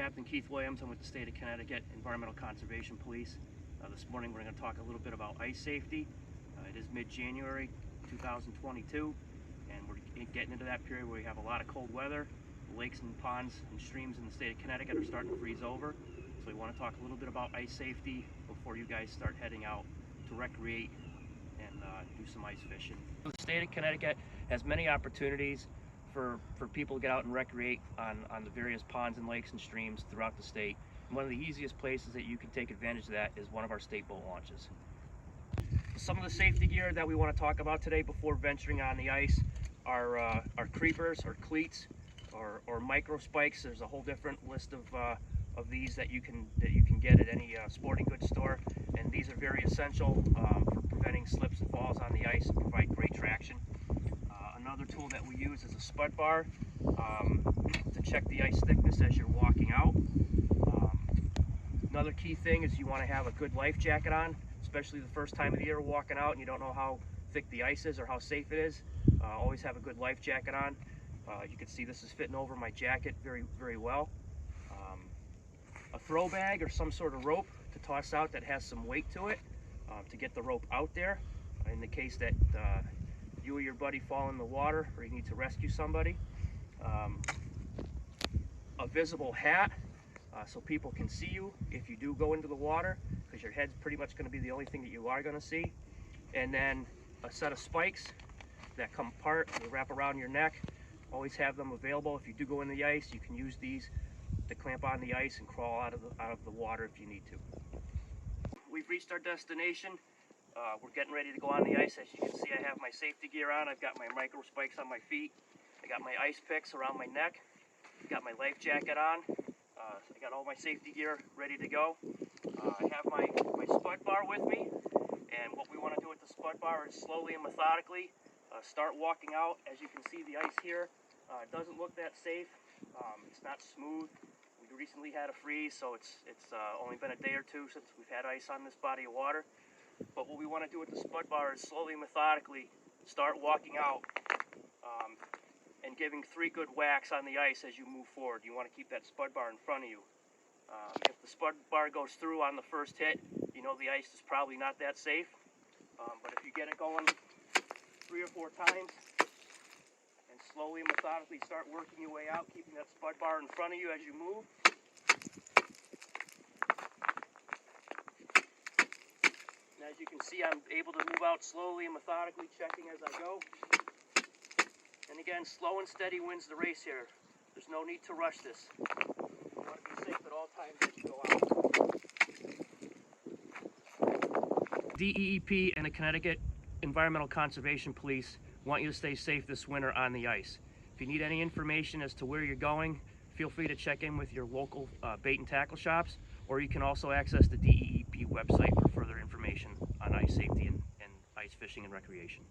Captain Keith Williams. I'm with the State of Connecticut Environmental Conservation Police. This morning we're going to talk a little bit about ice safety. It is mid-January 2022, and we're getting into that period where we have a lot of cold weather. The lakes and ponds and streams in the state of Connecticut are starting to freeze over. So we want to talk a little bit about ice safety before you guys start heading out to recreate and do some ice fishing. The state of Connecticut has many opportunities for people to get out and recreate on the various ponds and lakes and streams throughout the state. And one of the easiest places that you can take advantage of that is one of our state boat launches. Some of the safety gear that we want to talk about today before venturing on the ice are creepers or cleats or micro spikes. There's a whole different list of these that you can get at any sporting goods store, and these are very essential for preventing slips and falls on the ice and provide great traction. Another tool that we use is a spud bar to check the ice thickness as you're walking out. Another key thing is you want to have a good life jacket on, especially the first time of the year walking out and you don't know how thick the ice is or how safe it is. Always have a good life jacket on. You can see this is fitting over my jacket very well. A throw bag or some sort of rope to toss out that has some weight to it to get the rope out there in the case that you or your buddy fall in the water or you need to rescue somebody. A visible hat so people can see you if you do go into the water, because your head's pretty much going to be the only thing that you are going to see. And then a set of spikes that come apart and wrap around your neck. Always have them available. If you do go in the ice, you can use these to clamp on the ice and crawl out of the water if you need to. We've reached our destination. We're getting ready to go on the ice. As you can see, I have my safety gear on. I've got my micro spikes on my feet. I got my ice picks around my neck. I've got my life jacket on. I got all my safety gear ready to go. I have my spud bar with me, and what we want to do with the spud bar is slowly and methodically start walking out. As you can see, the ice here it doesn't look that safe. It's not smooth. We recently had a freeze, so it's only been a day or two since we've had ice on this body of water. But what we want to do with the spud bar is slowly and methodically start walking out and giving 3 good whacks on the ice as you move forward. You want to keep that spud bar in front of you. If the spud bar goes through on the first hit, you know the ice is probably not that safe. But if you get it going 3 or 4 times and slowly and methodically start working your way out, keeping that spud bar in front of you as you move. And as you can see, I'm able to move out slowly and methodically, checking as I go. And again, slow and steady wins the race here. There's no need to rush this. You want to be safe at all times as you go out. DEEP and the Connecticut Environmental Conservation Police want you to stay safe this winter on the ice. If you need any information as to where you're going, feel free to check in with your local bait and tackle shops, or you can also access the DEEP website for further information on ice safety and ice fishing and recreation.